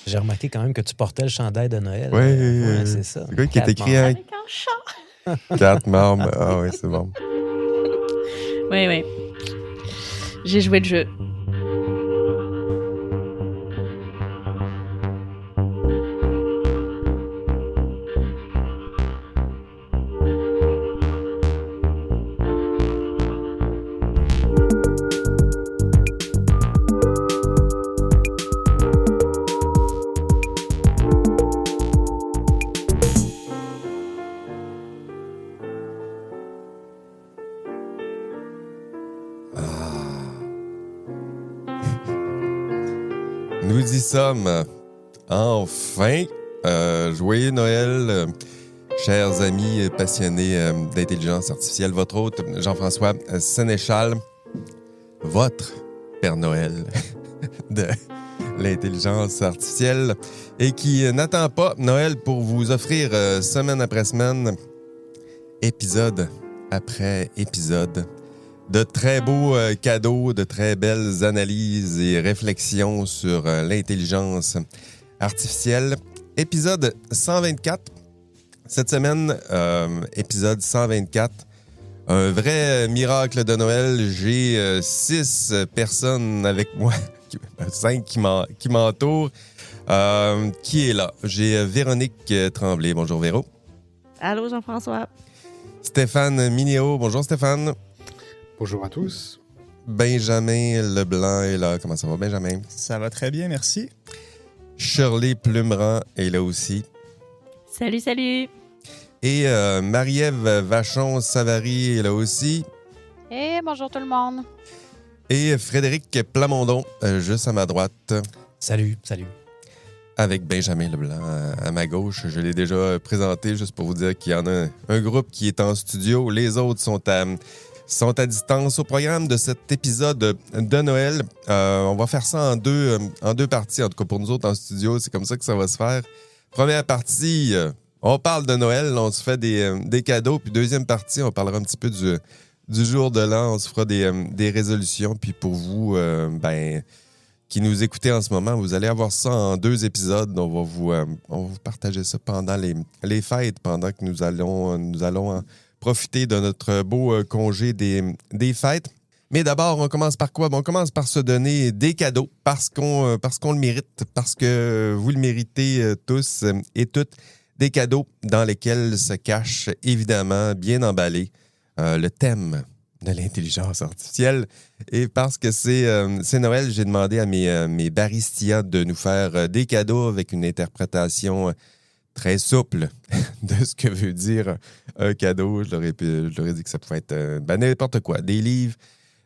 J'ai remarqué quand même que tu portais le chandail de Noël. Oui, Ouais, c'est ça. c'est quoi qui est 4 écrit membres. Avec un chat. 4 membres. Ah oui, c'est bon. Oui, oui. J'ai joué le jeu. Nous y sommes. Enfin. Joyeux Noël, chers amis passionnés d'intelligence artificielle. Votre hôte, Jean-François Sénéchal, votre Père Noël de l'intelligence artificielle et qui n'attend pas Noël pour vous offrir semaine après semaine, épisode après épisode, de très beaux cadeaux, de très belles analyses et réflexions sur l'intelligence artificielle. Épisode 124. Cette semaine, épisode 124. Un vrai miracle de Noël. J'ai 6 personnes avec moi, 5 qui m'entourent. Qui est là? J'ai Véronique Tremblay. Bonjour Véro. Allô, Jean-François. Stéphane Minéo. Bonjour Stéphane. Bonjour à tous. Benjamin Leblanc est là. Comment ça va, Benjamin? Ça va très bien, merci. Shirley Plumerand est là aussi. Salut, salut. Et Marie-Ève Vachon-Savary est là aussi. Et bonjour tout le monde. Et Frédéric Plamondon, juste à ma droite, Salut. avec Benjamin Leblanc à ma gauche. Je l'ai déjà présenté, juste pour vous dire qu'il y en a un groupe qui est en studio. Les autres sont à distance. Au programme de cet épisode de Noël, on va faire ça en deux parties. En tout cas, pour nous autres en studio, c'est comme ça que ça va se faire. Première partie, on parle de Noël, on se fait des cadeaux. Puis deuxième partie, on parlera un petit peu du jour de l'an. On se fera des résolutions. Puis pour vous, qui nous écoutez en ce moment, vous allez avoir ça en 2 épisodes. On va vous partager ça pendant les fêtes, pendant que nous allons profiter de notre beau congé des fêtes. Mais d'abord, on commence par quoi? On commence par se donner des cadeaux parce qu'on le mérite, parce que vous le méritez tous et toutes. Des cadeaux dans lesquels se cache évidemment, bien emballé, le thème de l'intelligence artificielle. Et parce que c'est Noël, j'ai demandé à mes baristillas de nous faire des cadeaux avec une interprétation très souple de ce que veut dire un cadeau. Je leur ai dit que ça pouvait être n'importe quoi. Des livres,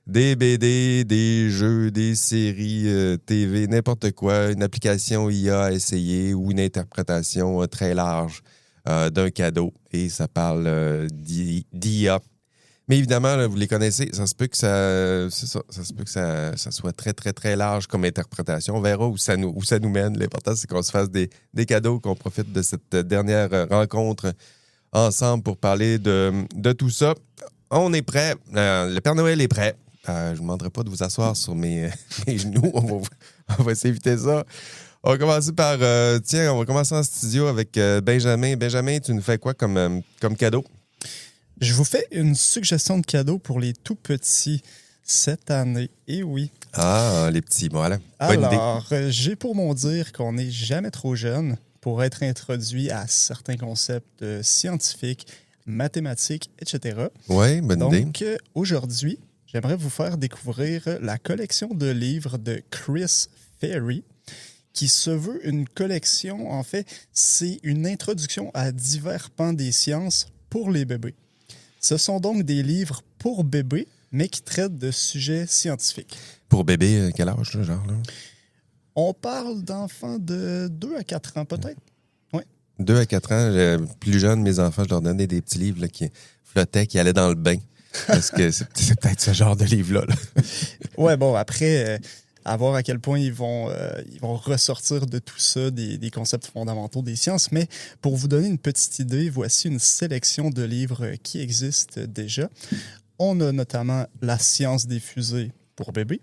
des BD, des jeux, des séries TV, n'importe quoi. Une application IA à essayer ou une interprétation très large d'un cadeau. Et ça parle d'IA. Mais évidemment, là, vous les connaissez, ça se peut que ça se peut que ça soit très, très, très large comme interprétation. On verra où ça nous mène. L'important, c'est qu'on se fasse des cadeaux, qu'on profite de cette dernière rencontre ensemble pour parler de tout ça. On est prêt. Le Père Noël est prêt. Je ne vous demanderai pas de vous asseoir sur mes genoux. On va s'éviter ça. On va commencer par... on va commencer en studio avec Benjamin. Benjamin, tu nous fais quoi comme cadeau? Je vous fais une suggestion de cadeau pour les tout petits cette année. Et oui. Ah, les petits, voilà. Bonne idée. Alors, j'ai pour mon dire qu'on n'est jamais trop jeune pour être introduit à certains concepts scientifiques, mathématiques, etc. Oui, bonne idée. Donc, aujourd'hui, j'aimerais vous faire découvrir la collection de livres de Chris Ferry, qui se veut une collection, en fait, c'est une introduction à divers pans des sciences pour les bébés. Ce sont donc des livres pour bébés, mais qui traitent de sujets scientifiques. Pour bébé, quel âge, là, genre? Là? On parle d'enfants de 2 à 4 ans, peut-être. Oui. 2 à 4 ans, plus jeunes, mes enfants, je leur donnais des petits livres là, qui flottaient, qui allaient dans le bain. Parce que c'est peut-être ce genre de livre-là. Là. Ouais, bon, après, à voir à quel point ils vont ressortir de tout ça des concepts fondamentaux des sciences. Mais pour vous donner une petite idée, voici une sélection de livres qui existent déjà. On a notamment La science des fusées pour bébés,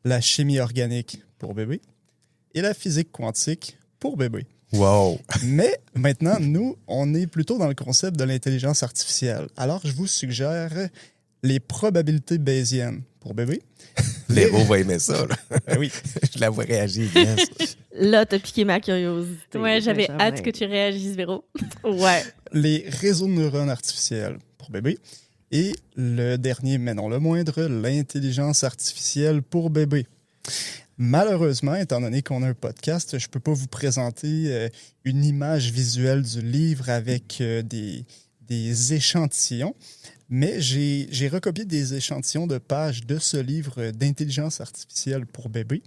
La chimie organique pour bébés et La physique quantique pour bébé. Wow! Mais maintenant, nous, on est plutôt dans le concept de l'intelligence artificielle. Alors, je vous suggère les probabilités bayésiennes pour bébé. Véro va aimer ça, là. Ben oui. Je la vois réagir. Yes. Là, t'as piqué ma curiosité. Ouais, j'avais Benjamin. hâte que tu réagisses, Véro. Ouais. Les réseaux de neurones artificiels pour bébé. Et le dernier, mais non le moindre, l'intelligence artificielle pour bébé. Malheureusement, étant donné qu'on a un podcast, je ne peux pas vous présenter une image visuelle du livre avec des échantillons, mais j'ai recopié des échantillons de pages de ce livre d'intelligence artificielle pour bébé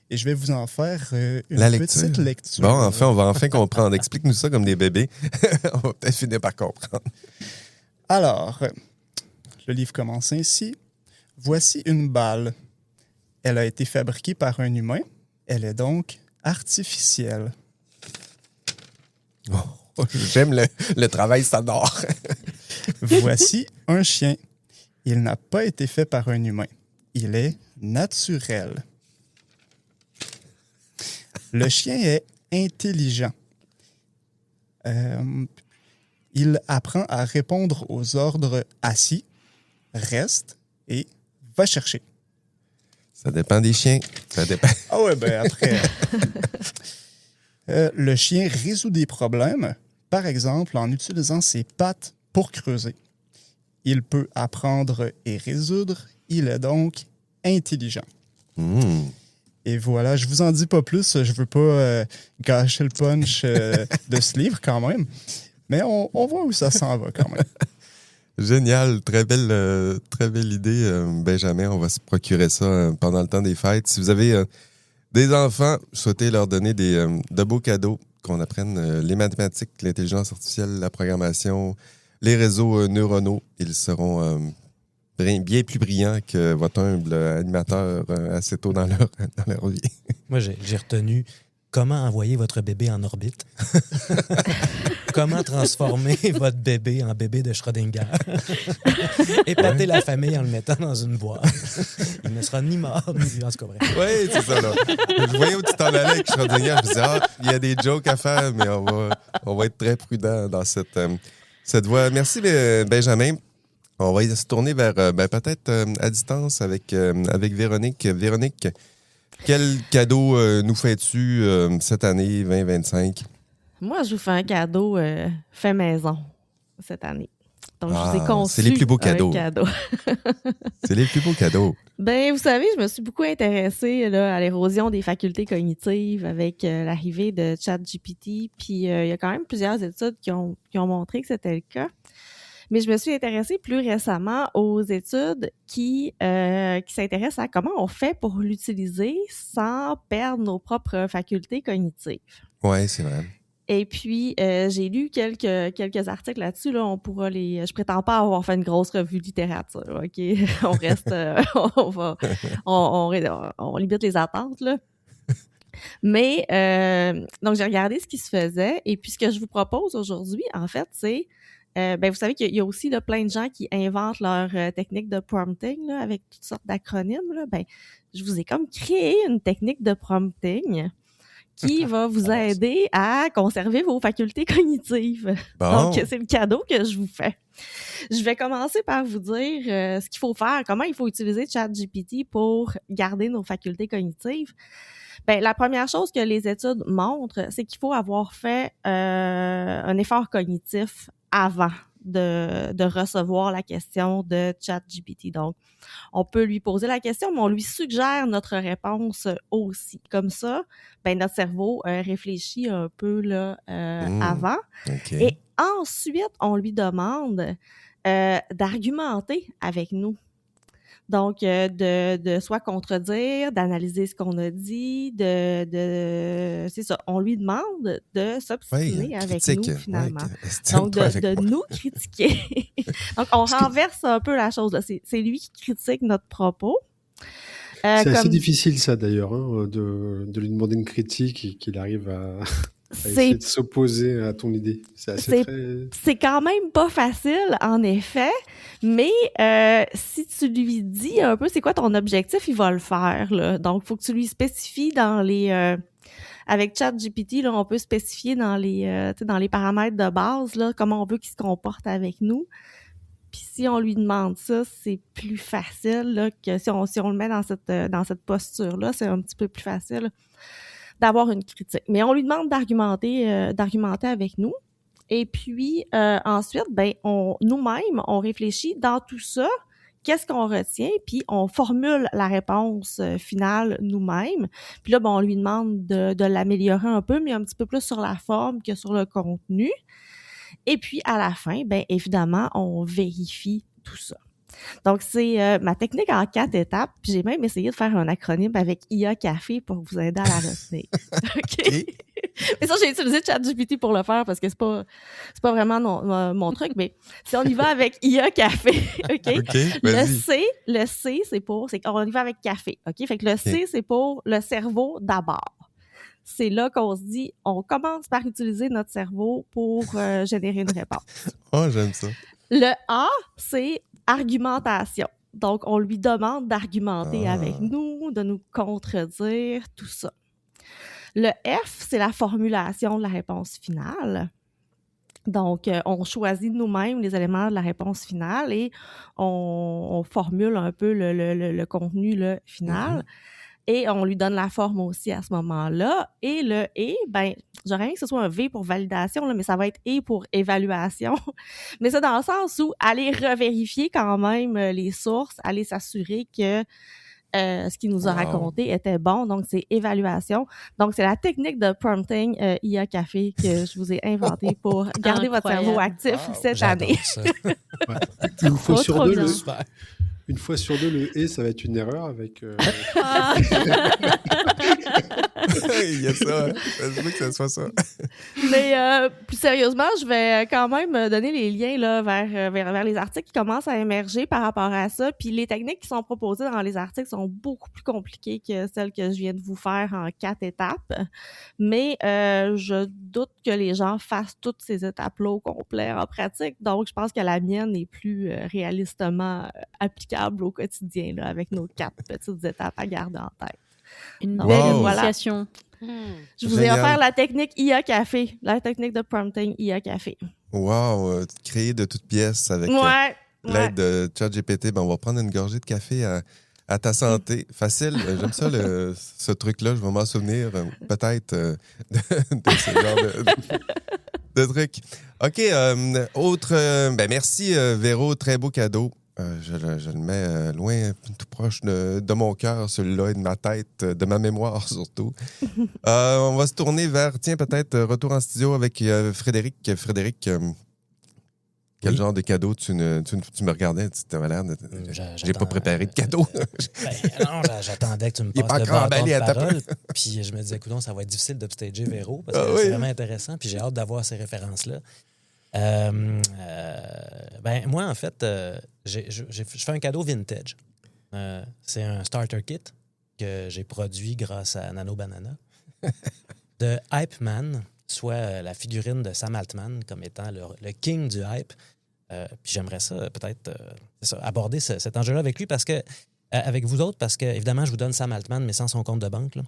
et je vais vous en faire une petite lecture. Bon, enfin, on va enfin comprendre. Explique-nous ça comme des bébés. On va peut-être finir par comprendre. Alors, le livre commence ainsi. Voici une balle. Elle a été fabriquée par un humain. Elle est donc artificielle. Oh, j'aime le travail sonore. Voici un chien. Il n'a pas été fait par un humain. Il est naturel. Le chien est intelligent. Il apprend à répondre aux ordres assis, reste et va chercher. Ça dépend des chiens. Ça dépend. Ah ouais, ben après. Le chien résout des problèmes, par exemple en utilisant ses pattes pour creuser. Il peut apprendre et résoudre. Il est donc intelligent. Mmh. Et voilà, je vous en dis pas plus. Je veux pas gâcher le punch de ce livre quand même. Mais on voit où ça s'en va quand même. Génial, très belle idée, Benjamin. On va se procurer ça pendant le temps des fêtes. Si vous avez des enfants, souhaitez leur donner de beaux cadeaux, qu'on apprenne les mathématiques, l'intelligence artificielle, la programmation, les réseaux neuronaux. Ils seront bien plus brillants que votre humble animateur assez tôt dans leur vie. Moi, j'ai retenu comment envoyer votre bébé en orbite. Comment transformer votre bébé en bébé de Schrödinger. Épater la famille en le mettant dans une boîte. Il ne sera ni mort, ni vivant, c'est vrai. Oui, c'est ça, là. Je voyais où tu t'en allais avec Schrödinger. Je me disais, il y a des jokes à faire, mais on va être très prudent dans cette voie. Merci, Benjamin. On va se tourner vers, peut-être à distance avec Véronique. Véronique, quel cadeau nous fais-tu cette année 2025? Moi, je vous fais un cadeau fait maison cette année. Donc, je vous ai conçu c'est les plus beaux cadeaux. un cadeau. C'est les plus beaux cadeaux. Ben, vous savez, je me suis beaucoup intéressée là, à l'érosion des facultés cognitives avec l'arrivée de ChatGPT. Puis, il y a quand même plusieurs études qui ont montré que c'était le cas. Mais je me suis intéressée plus récemment aux études qui s'intéressent à comment on fait pour l'utiliser sans perdre nos propres facultés cognitives. Oui, c'est vrai. Et puis, j'ai lu quelques articles là-dessus. Là, on pourra je prétends pas avoir fait une grosse revue de littérature, OK? On reste... on limite les attentes, là. Mais, donc, j'ai regardé ce qui se faisait. Et puis, ce que je vous propose aujourd'hui, en fait, c'est... vous savez qu'il y a aussi là, plein de gens qui inventent leur technique de prompting là, avec toutes sortes d'acronymes. Là. Je vous ai comme créé une technique de prompting qui va vous aider à conserver vos facultés cognitives. Bon. Donc, c'est le cadeau que je vous fais. Je vais commencer par vous dire ce qu'il faut faire, comment il faut utiliser ChatGPT pour garder nos facultés cognitives. La première chose que les études montrent, c'est qu'il faut avoir fait un effort cognitif avant de recevoir la question de ChatGPT. Donc, on peut lui poser la question, mais on lui suggère notre réponse aussi. Comme ça, notre cerveau réfléchit un peu là, avant. Okay. Et ensuite, on lui demande d'argumenter avec nous. Donc, de soit contredire, d'analyser ce qu'on a dit, c'est ça. On lui demande de s'obstiner avec nous, finalement. Donc, de nous critiquer. Donc, on renverse un peu la chose. Là. C'est lui qui critique notre propos. C'est assez difficile, ça, d'ailleurs, hein, de lui demander une critique et qu'il arrive à essayer de s'opposer à ton idée. C'est quand même pas facile, en effet, mais si tu lui dis un peu c'est quoi ton objectif, il va le faire. Là. Donc, il faut que tu lui spécifies dans les avec ChatGPT, là, on peut spécifier dans les paramètres de base là, comment on veut qu'il se comporte avec nous. Puis si on lui demande ça, c'est plus facile là, que si on le met dans cette posture-là, c'est un petit peu plus facile d'avoir une critique. Mais on lui demande d'argumenter avec nous. Et puis ensuite, nous-mêmes, on réfléchit dans tout ça, qu'est-ce qu'on retient, puis on formule la réponse finale nous-mêmes. Puis là, on lui demande de l'améliorer un peu, mais un petit peu plus sur la forme que sur le contenu. Et puis, à la fin, évidemment, on vérifie tout ça. Donc, c'est ma technique en 4 étapes. Puis j'ai même essayé de faire un acronyme avec IA Café pour vous aider à la retenir. OK? Mais ça, j'ai utilisé ChatGPT pour le faire parce que c'est pas vraiment mon truc. Mais si on y va avec IA Café, OK? Le C, on y va avec café, OK? Fait que le C, c'est pour le cerveau d'abord. C'est là qu'on se dit, on commence par utiliser notre cerveau pour générer une réponse. Oh, j'aime ça. Le A, c'est argumentation. Donc, on lui demande d'argumenter avec nous, de nous contredire, tout ça. Le F, c'est la formulation de la réponse finale. Donc, on choisit nous-mêmes les éléments de la réponse finale et on formule un peu le contenu final. Mm-hmm. Et on lui donne la forme aussi à ce moment-là. Et le « et », j'aurais aimé que ce soit un « V » pour validation, là, mais ça va être « et » pour évaluation. Mais c'est dans le sens où aller revérifier quand même les sources, aller s'assurer que ce qu'il nous a raconté était bon. Donc, c'est évaluation. Donc, c'est la technique de prompting IA Café que je vous ai inventée pour garder votre cerveau actif cette année. Une fois sur deux, le « et », ça va être une erreur avec... Il y a ça, hein? Je veux que ça soit ça. Mais plus sérieusement, je vais quand même donner les liens là, vers les articles qui commencent à émerger par rapport à ça. Puis les techniques qui sont proposées dans les articles sont beaucoup plus compliquées que celles que je viens de vous faire en 4 étapes. Mais je doute que les gens fassent toutes ces étapes-là au complet en pratique. Donc, je pense que la mienne est plus réalistement applicable au quotidien là, avec nos 4 petites étapes à garder en tête. Une belle initiation. Je vous ai offert la technique IA Café, la technique de prompting IA Café. Wow! Créé de toutes pièces avec l'aide de ChatGPT. On va prendre une gorgée de café à ta santé. Facile. J'aime ça, ce truc-là. Je vais m'en souvenir peut-être de ce genre de truc. OK. Merci, Véro. Très beau cadeau. Je le mets loin, tout proche de mon cœur, celui-là, et de ma tête, de ma mémoire surtout. On va se tourner vers, peut-être retour en studio avec Frédéric. Frédéric, quel genre de cadeau tu me regardais? Tu avais l'air de... J'ai pas préparé de cadeau. Non, j'attendais que tu me passes le bâton de parole. Puis je me disais, écoute, ça va être difficile d'upstager Véro parce que c'est vraiment intéressant. Puis j'ai hâte d'avoir ces références-là. Moi, en fait, je fais un cadeau vintage. C'est un starter kit que j'ai produit grâce à Nano Banana de Hype Man, soit la figurine de Sam Altman comme étant le king du hype. Puis j'aimerais ça peut-être aborder cet enjeu-là avec lui avec vous autres, parce que évidemment, je vous donne Sam Altman, mais sans son compte de banque. Là.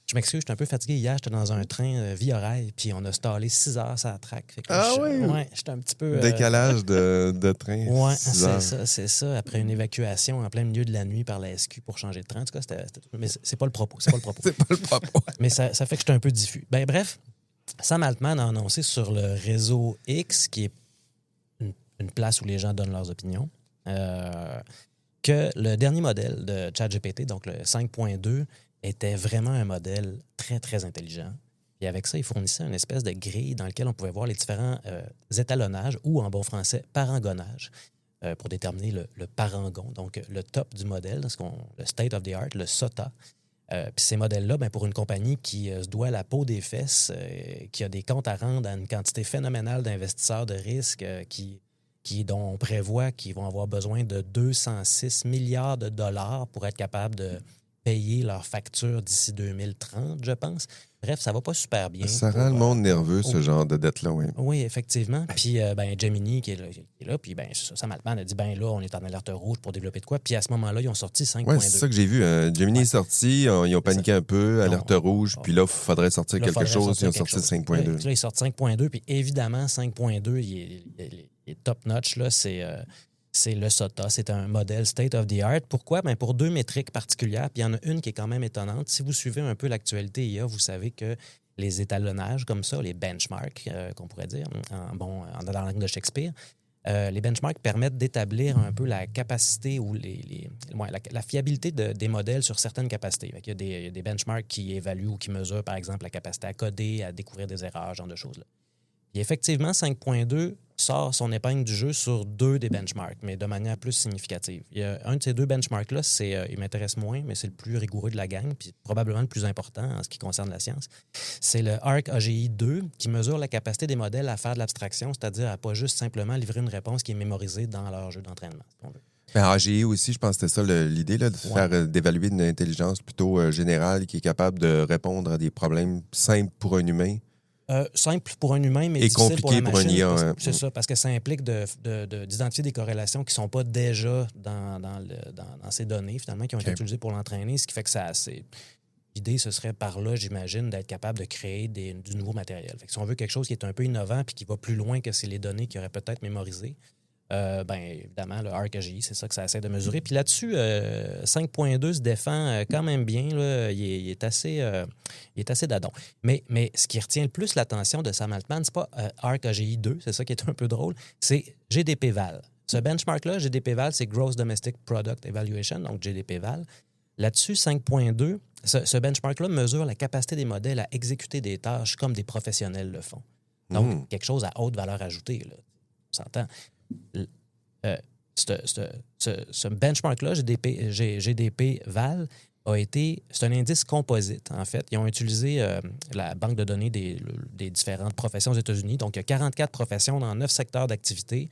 Je m'excuse, j'étais un peu fatigué hier. J'étais dans un train via rail, puis on a stallé 6 heures sur la track. J'étais un petit peu... Décalage de train. Oui, c'est ça. Après une évacuation en plein milieu de la nuit par la SQ pour changer de train. En tout cas, mais c'est pas le propos. C'est pas le propos. Mais ça fait que j'étais un peu diffus. Bref, Sam Altman a annoncé sur le réseau X, qui est une place où les gens donnent leurs opinions, que le dernier modèle de ChatGPT, donc le 5.2, était vraiment un modèle très, très intelligent. Et avec ça, il fournissait une espèce de grille dans laquelle on pouvait voir les différents étalonnages, ou en bon français, parangonnage, pour déterminer le parangon, donc le top du modèle, le state of the art, le SOTA. Puis ces modèles-là, pour une compagnie qui se doit la peau des fesses, qui a des comptes à rendre à une quantité phénoménale d'investisseurs de risque, dont on prévoit qu'ils vont avoir besoin de 206 milliards de dollars pour être capable de payer leurs factures d'ici 2030, je pense. Bref, ça va pas super bien. Ça rend le monde nerveux, ce genre de dette-là, oui. Oui, effectivement. Puis, Gemini, qui est là, puis, Sam Altman a dit, là, on est en alerte rouge pour développer de quoi. Puis, à ce moment-là, ils ont sorti 5.2. Oui, c'est ça que j'ai vu. Gemini est sorti, ils ont paniqué un peu, alerte rouge, puis là, il faudrait sortir quelque chose, ils ont sorti 5.2. Là, ils sortent 5.2, puis évidemment, 5.2, il est top-notch, là, c'est le SOTA. C'est un modèle state-of-the-art. Pourquoi? Bien, pour 2 métriques particulières. Puis il y en a une qui est quand même étonnante. Si vous suivez un peu l'actualité IA, vous savez que les étalonnages comme ça, les benchmarks, qu'on pourrait dire, dans la langue de Shakespeare, les benchmarks permettent d'établir un peu la capacité ou la fiabilité des modèles sur certaines capacités. Il y a des benchmarks qui évaluent ou qui mesurent, par exemple, la capacité à coder, à découvrir des erreurs, ce genre de choses-là. Et effectivement, 5.2 sort son épingle du jeu sur 2 des benchmarks, mais de manière plus significative. Il y a un de ces 2 benchmarks-là, il m'intéresse moins, mais c'est le plus rigoureux de la gang, puis probablement le plus important en ce qui concerne la science. C'est le ARC AGI 2 qui mesure la capacité des modèles à faire de l'abstraction, c'est-à-dire à pas juste simplement livrer une réponse qui est mémorisée dans leur jeu d'entraînement. AGI aussi, je pense que c'était ça l'idée, là, d'évaluer une intelligence plutôt générale qui est capable de répondre à des problèmes simples pour un humain. Simple pour un humain, mais et difficile pour la machine. Compliqué pour un IA. C'est ça, parce que ça implique d'identifier des corrélations qui ne sont pas déjà dans ces données, finalement, qui ont été utilisées pour l'entraîner, ce qui fait que l'idée, ce serait par là, j'imagine, d'être capable de créer du nouveau matériel. Fait que si on veut quelque chose qui est un peu innovant puis qui va plus loin que les données qu'il aurait peut-être mémorisées, évidemment, le ARC AGI, c'est ça que ça essaie de mesurer. Puis là-dessus, 5.2 se défend quand même bien. Là. Il est assez dadon. Mais ce qui retient le plus l'attention de Sam Altman, c'est pas ARC AGI 2, c'est ça qui est un peu drôle, c'est GDP-Val. Ce benchmark-là, GDP-Val, c'est Gross Domestic Product Evaluation, donc GDP-Val. Là-dessus, 5.2, ce benchmark-là mesure la capacité des modèles à exécuter des tâches comme des professionnels le font. Donc, quelque chose à haute valeur ajoutée, là. On s'entend. Ce benchmark-là, GDP-Val, c'est un indice composite, en fait. Ils ont utilisé la banque de données des différentes professions aux États-Unis. Donc, il y a 44 professions dans 9 secteurs d'activité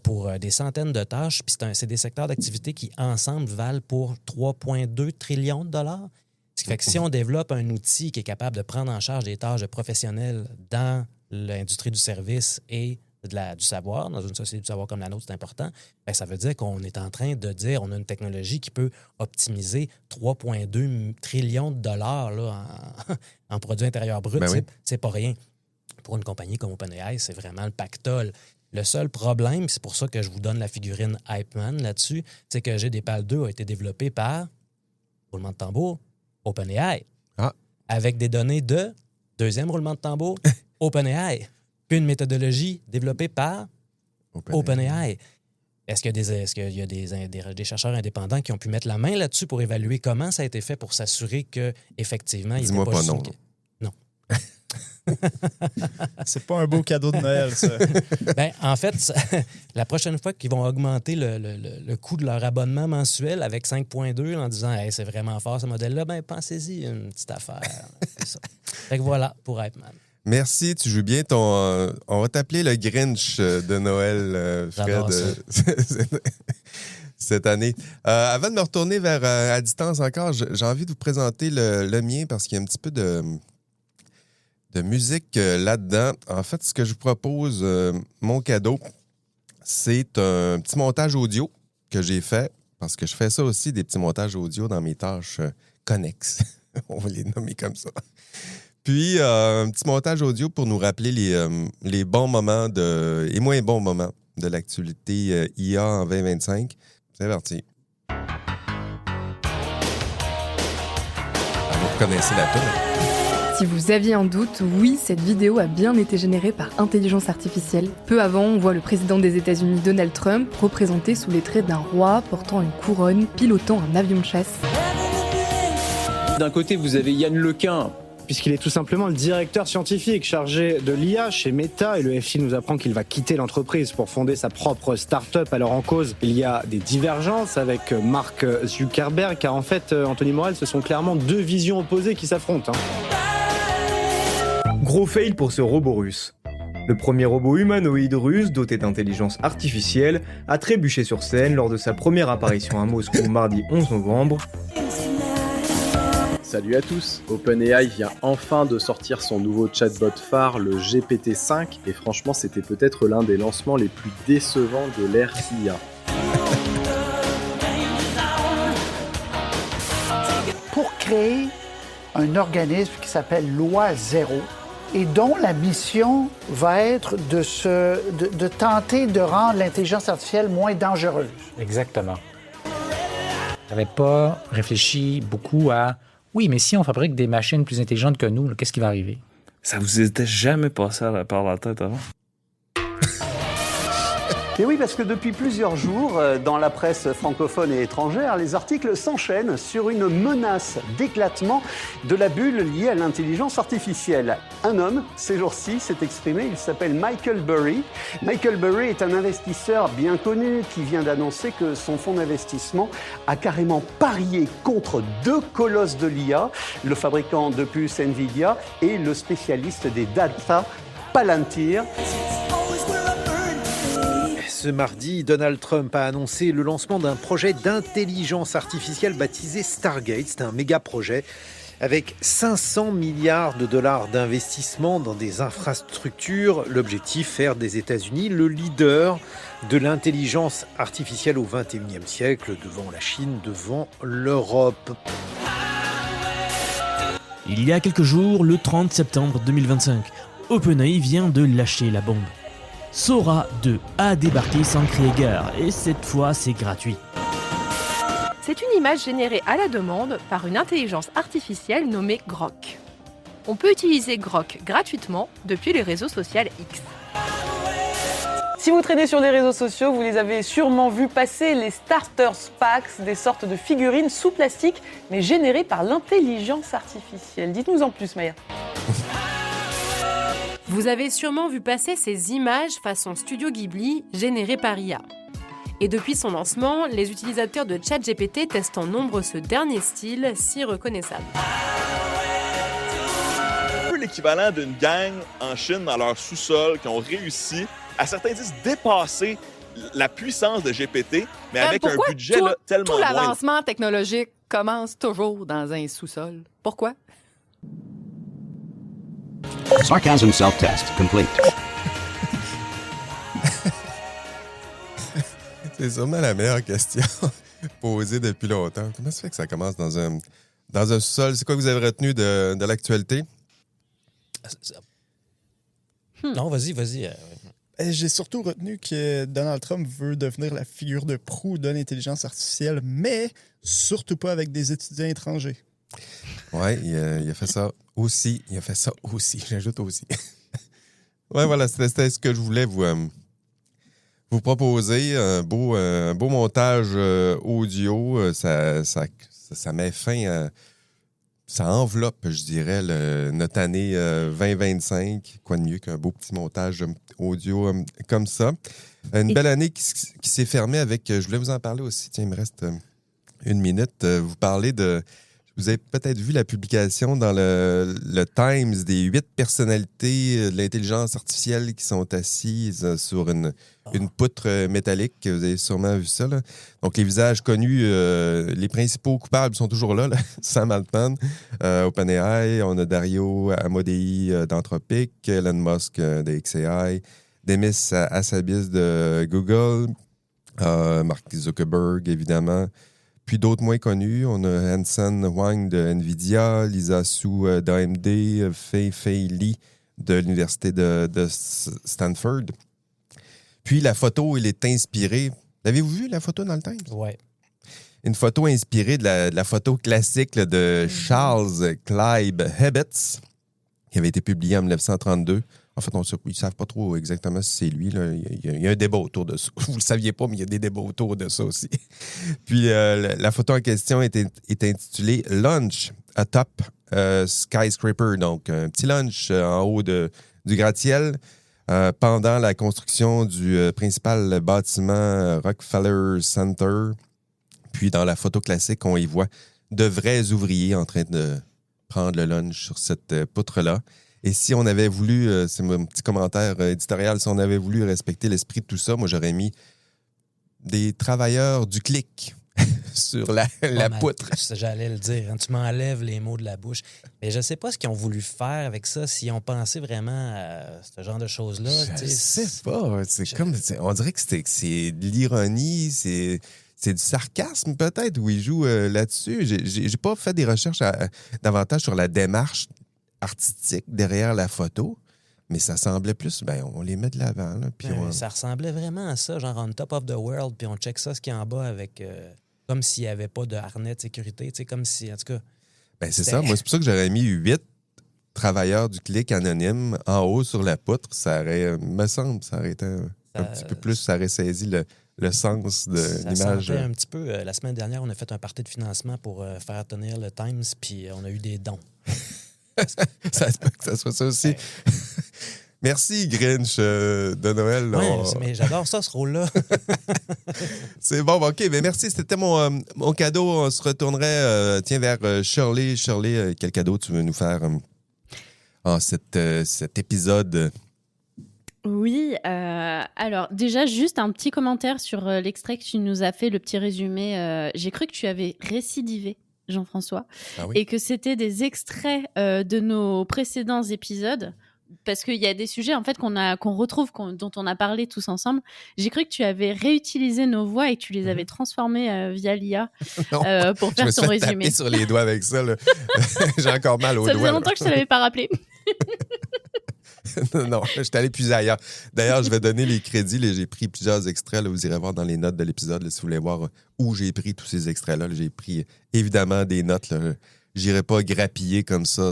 pour des centaines de tâches. Puis c'est des secteurs d'activité qui, ensemble, valent pour 3,2 trillions de dollars. Ce qui fait que si on développe un outil qui est capable de prendre en charge des tâches de professionnels dans l'industrie du service et du savoir, dans une société du savoir comme la nôtre, c'est important, bien, ça veut dire qu'on est en train de dire qu'on a une technologie qui peut optimiser 3,2 trillions de dollars là, en produit intérieur brut. Ben oui. C'est pas rien. Pour une compagnie comme OpenAI, c'est vraiment le pactole. Le seul problème, c'est pour ça que je vous donne la figurine Hypeman là-dessus, c'est que GDP-Val 2 a été développé par, roulement de tambour, OpenAI. Avec des données de, deuxième roulement de tambour, OpenAI. Puis une méthodologie développée par OpenAI. Est-ce qu'il y a des chercheurs indépendants qui ont pu mettre la main là-dessus pour évaluer comment ça a été fait pour s'assurer qu'effectivement, il n'était pas juste... Non. C'est pas un beau cadeau de Noël, ça. En fait, la prochaine fois qu'ils vont augmenter le coût de leur abonnement mensuel avec 5.2 en disant hey, c'est vraiment fort ce modèle-là, pensez-y, une petite affaire. C'est ça. Fait que voilà pour Hypeman. Merci, tu joues bien ton... on va t'appeler le Grinch de Noël, Fred, cette année. Avant de me retourner vers à distance encore, j'ai envie de vous présenter le mien parce qu'il y a un petit peu de musique là-dedans. En fait, ce que je vous propose, mon cadeau, c'est un petit montage audio que j'ai fait parce que je fais ça aussi, des petits montages audio dans mes tâches connexes. On va les nommer comme ça. Puis, un petit montage audio pour nous rappeler les bons moments et moins bons moments de l'actualité IA en 2025. C'est parti. Alors, vous connaissez la tune. Si vous aviez un doute, oui, cette vidéo a bien été générée par intelligence artificielle. Peu avant, on voit le président des États-Unis, Donald Trump, représenté sous les traits d'un roi portant une couronne, pilotant un avion de chasse. D'un côté, vous avez Yann Lequin, puisqu'il est tout simplement le directeur scientifique chargé de l'IA chez Meta, et le FT nous apprend qu'il va quitter l'entreprise pour fonder sa propre start-up. Alors en cause, il y a des divergences avec Mark Zuckerberg, car en fait, Anthony Morel, ce sont clairement 2 visions opposées qui s'affrontent. Gros fail pour ce robot russe. Le premier robot humanoïde russe doté d'intelligence artificielle a trébuché sur scène lors de sa première apparition à Moscou mardi 11 novembre. Salut à tous, OpenAI vient enfin de sortir son nouveau chatbot phare, le GPT-5, et franchement c'était peut-être l'un des lancements les plus décevants de l'ère IA. Pour créer un organisme qui s'appelle Loi Zéro, et dont la mission va être de tenter de rendre l'intelligence artificielle moins dangereuse. Exactement. J'avais pas réfléchi beaucoup à oui, mais si on fabrique des machines plus intelligentes que nous, qu'est-ce qui va arriver? Ça vous était jamais passé par la tête avant? Et oui, parce que depuis plusieurs jours, dans la presse francophone et étrangère, les articles s'enchaînent sur une menace d'éclatement de la bulle liée à l'intelligence artificielle. Un homme, ces jours-ci, s'est exprimé, il s'appelle Michael Burry. Michael Burry est un investisseur bien connu qui vient d'annoncer que son fonds d'investissement a carrément parié contre deux colosses de l'IA, le fabricant de puces Nvidia et le spécialiste des data, Palantir. Ce mardi, Donald Trump a annoncé le lancement d'un projet d'intelligence artificielle baptisé Stargate. C'est un méga projet avec 500 milliards de dollars d'investissement dans des infrastructures. L'objectif, faire des États-Unis le leader de l'intelligence artificielle au XXIe siècle, devant la Chine, devant l'Europe. Il y a quelques jours, le 30 septembre 2025, OpenAI vient de lâcher la bombe. Sora 2 a débarqué sans crier gare, et cette fois c'est gratuit. C'est une image générée à la demande par une intelligence artificielle nommée Grok. On peut utiliser Grok gratuitement depuis les réseaux sociaux X. Si vous traînez sur des réseaux sociaux, vous les avez sûrement vus passer, les Starter Packs, des sortes de figurines sous plastique, mais générées par l'intelligence artificielle. Dites-nous en plus, Maya. Vous avez sûrement vu passer ces images façon Studio Ghibli générées par IA. Et depuis son lancement, les utilisateurs de ChatGPT testent en nombre ce dernier style si reconnaissable. Un peu l'équivalent d'une gang en Chine dans leur sous-sol qui ont réussi, à certains disent, dépasser la puissance de GPT, mais avec un budget tellement tout moindre. L'avancement technologique commence toujours dans un sous-sol. Pourquoi? Sarcasm self-test complete. C'est sûrement la meilleure question posée depuis longtemps. Comment ça fait que ça commence dans un sous-sol? C'est quoi que vous avez retenu de l'actualité? Non, vas-y. J'ai surtout retenu que Donald Trump veut devenir la figure de proue de l'intelligence artificielle, mais surtout pas avec des étudiants étrangers. Oui, il a fait ça aussi. J'ajoute aussi. Ouais, voilà, c'était ce que je voulais vous proposer. Un beau montage audio. Ça met fin ça enveloppe, je dirais, notre année 2025. Quoi de mieux qu'un beau petit montage audio comme ça. Une belle année qui s'est fermée avec... Je voulais vous en parler aussi. Tiens, il me reste une minute. Vous parlez de... Vous avez peut-être vu la publication dans le Times des 8 personnalités de l'intelligence artificielle qui sont assises sur une poutre métallique. Vous avez sûrement vu ça, là. Donc, les visages connus, les principaux coupables sont toujours là. Sam Altman, OpenAI, on a Dario Amodei d'Anthropic, Elon Musk de XAI, Demis Hassabis de Google, Mark Zuckerberg, évidemment. Puis d'autres moins connus, on a Hansen Huang de NVIDIA, Lisa Su d'AMD, Fei Li de l'Université de Stanford. Puis la photo, elle est inspirée... L'avez-vous vu, la photo dans le Times? Oui. Une photo inspirée de la photo classique là, de Charles Clive Hebbets, qui avait été publiée en 1932. En fait, ils ne savent pas trop exactement si c'est lui. Là. Il y a un débat autour de ça. Vous ne le saviez pas, mais il y a des débats autour de ça aussi. Puis la photo en question est intitulée « Lunch atop skyscraper », donc un petit lunch en haut du gratte-ciel pendant la construction du principal bâtiment Rockefeller Center. Puis dans la photo classique, on y voit de vrais ouvriers en train de prendre le lunch sur cette poutre-là. Et si on avait voulu, c'est mon petit commentaire éditorial, si on avait voulu respecter l'esprit de tout ça, moi, j'aurais mis des travailleurs du clic sur la poutre. J'allais le dire. Tu m'enlèves les mots de la bouche. Mais je ne sais pas ce qu'ils ont voulu faire avec ça, s'ils ont pensé vraiment à ce genre de choses-là. Je ne sais pas. On dirait que c'est de l'ironie, c'est du sarcasme peut-être où ils jouent là-dessus. J'ai pas fait des recherches davantage sur la démarche artistique derrière la photo. Mais ça semblait plus, on les met de l'avant. Là, puis Ça ressemblait vraiment à ça, genre on top of the world, puis on check ça, ce qui est en bas, avec comme s'il n'y avait pas de harnais de sécurité, comme si, en tout cas... c'est ça. Moi, c'est pour ça que j'aurais mis 8 travailleurs du clic anonyme en haut sur la poutre. Ça aurait, me semble, ça aurait été un petit peu plus, ça aurait saisi le sens de l'image. Ça sentait un petit peu... la semaine dernière, on a fait un party de financement pour faire tenir le Times, puis on a eu des dons. Ça se peut que ça soit ça aussi. Merci, Grinch de Noël. Mais j'adore ça, ce rôle-là. C'est bon, OK. Mais merci, c'était mon cadeau. On se retournerait vers Shirley. Shirley, quel cadeau tu veux nous faire en cet épisode? Oui, alors déjà, juste un petit commentaire sur l'extrait que tu nous as fait, le petit résumé. J'ai cru que tu avais récidivé, Jean-François, et que c'était des extraits de nos précédents épisodes, parce qu'il y a des sujets en fait qu'on retrouve, dont on a parlé tous ensemble. J'ai cru que tu avais réutilisé nos voix et que tu les avais transformées via l'IA pour faire ton résumé. Je me suis tapé sur les doigts avec ça. Là. J'ai encore mal aux doigts. Ça faisait longtemps que je ne te l'avais pas rappelé. Non, je suis allé plus ailleurs. D'ailleurs, je vais donner les crédits. J'ai pris plusieurs extraits. Là, vous irez voir dans les notes de l'épisode là, si vous voulez voir où j'ai pris tous ces extraits-là. Là, j'ai pris évidemment des notes. Je n'irai pas grappiller comme ça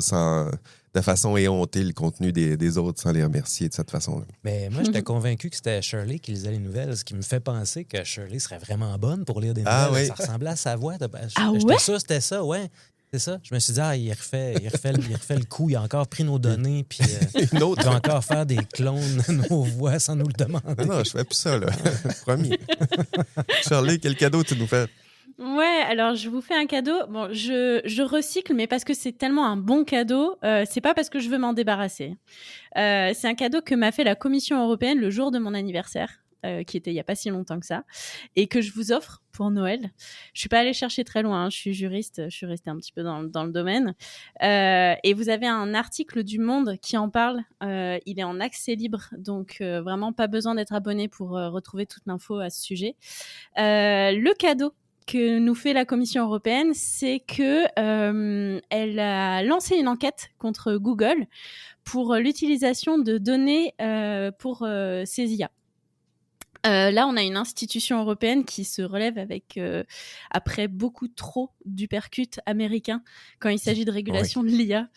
de façon éhontée le contenu des autres sans les remercier de cette façon-là. Mais moi, j'étais convaincu que c'était Shirley qui lisait les nouvelles, ce qui me fait penser que Shirley serait vraiment bonne pour lire des nouvelles. Oui. Ça ressemblait à sa voix. J'étais sûre que c'était ça, ouais. C'est ça. Je me suis dit, il refait le coup. Il a encore pris nos données, puis il va encore faire des clones de nos voix sans nous le demander. Non, je fais plus ça, là. Promis. Shirley, quel cadeau tu nous fais? Ouais, alors je vous fais un cadeau. Bon, je recycle, mais parce que c'est tellement un bon cadeau, c'est pas parce que je veux m'en débarrasser. C'est un cadeau que m'a fait la Commission européenne le jour de mon anniversaire. Qui était il n'y a pas si longtemps que ça, et que je vous offre pour Noël. Je ne suis pas allée chercher très loin, je suis juriste, je suis restée un petit peu dans le domaine. Et vous avez un article du Monde qui en parle. Il est en accès libre, donc vraiment pas besoin d'être abonné pour retrouver toute l'info à ce sujet. Le cadeau que nous fait la Commission européenne, c'est que elle a lancé une enquête contre Google pour l'utilisation de données pour ses IA. Là, on a une institution européenne qui se relève avec, après beaucoup trop d'uppercuts américains quand il s'agit de régulation de l'IA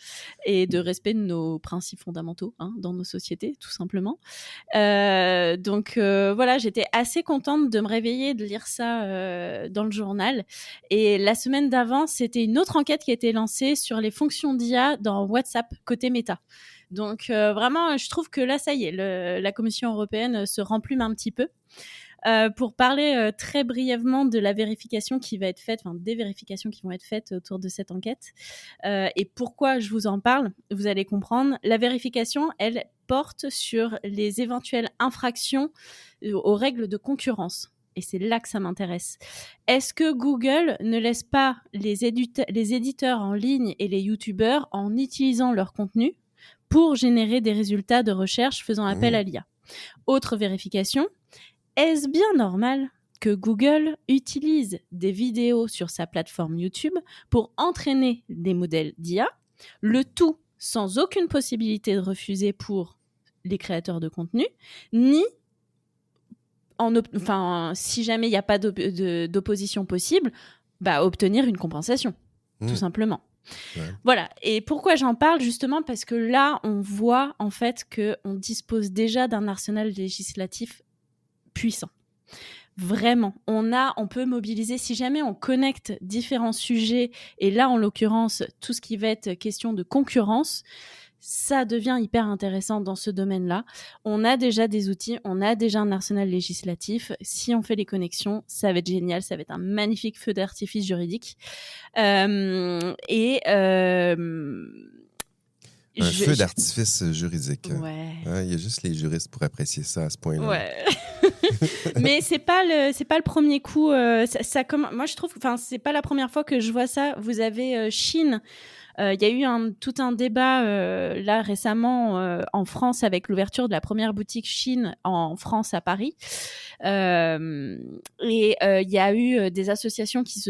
et de respect de nos principes fondamentaux dans nos sociétés, tout simplement. Donc voilà, j'étais assez contente de me réveiller, de lire ça dans le journal. Et la semaine d'avant, c'était une autre enquête qui a été lancée sur les fonctions d'IA dans WhatsApp côté Meta. Donc vraiment, je trouve que là, ça y est, la Commission européenne se remplume un petit peu. Pour parler très brièvement de la vérification qui va être faite, enfin des vérifications qui vont être faites autour de cette enquête, et pourquoi je vous en parle, vous allez comprendre. La vérification, elle porte sur les éventuelles infractions aux règles de concurrence. Et c'est là que ça m'intéresse. Est-ce que Google ne laisse pas les éditeurs en ligne et les youtubeurs en utilisant leur contenu pour générer des résultats de recherche faisant appel à l'IA? Autre vérification, est-ce bien normal que Google utilise des vidéos sur sa plateforme YouTube pour entraîner des modèles d'IA, le tout sans aucune possibilité de refuser pour les créateurs de contenu, ni si jamais il n'y a pas d'opposition possible, obtenir une compensation, tout simplement. Ouais. Voilà. Et pourquoi j'en parle? Justement parce que là, on voit en fait qu'on dispose déjà d'un arsenal législatif puissant. Vraiment, on peut mobiliser, si jamais on connecte différents sujets, et là, en l'occurrence, tout ce qui va être question de concurrence, ça devient hyper intéressant dans ce domaine-là. On a déjà des outils, on a déjà un arsenal législatif. Si on fait les connexions, ça va être génial, ça va être un magnifique feu d'artifice juridique. Feu d'artifice juridique. Ouais. Il y a juste les juristes pour apprécier ça à ce point-là. Ouais. Mais c'est pas le premier coup. Moi, je trouve, enfin, c'est pas la première fois que je vois ça. Vous avez Chine. Il y a eu tout un débat là récemment en France avec l'ouverture de la première boutique Chine en France à Paris. Et il y a eu des associations qui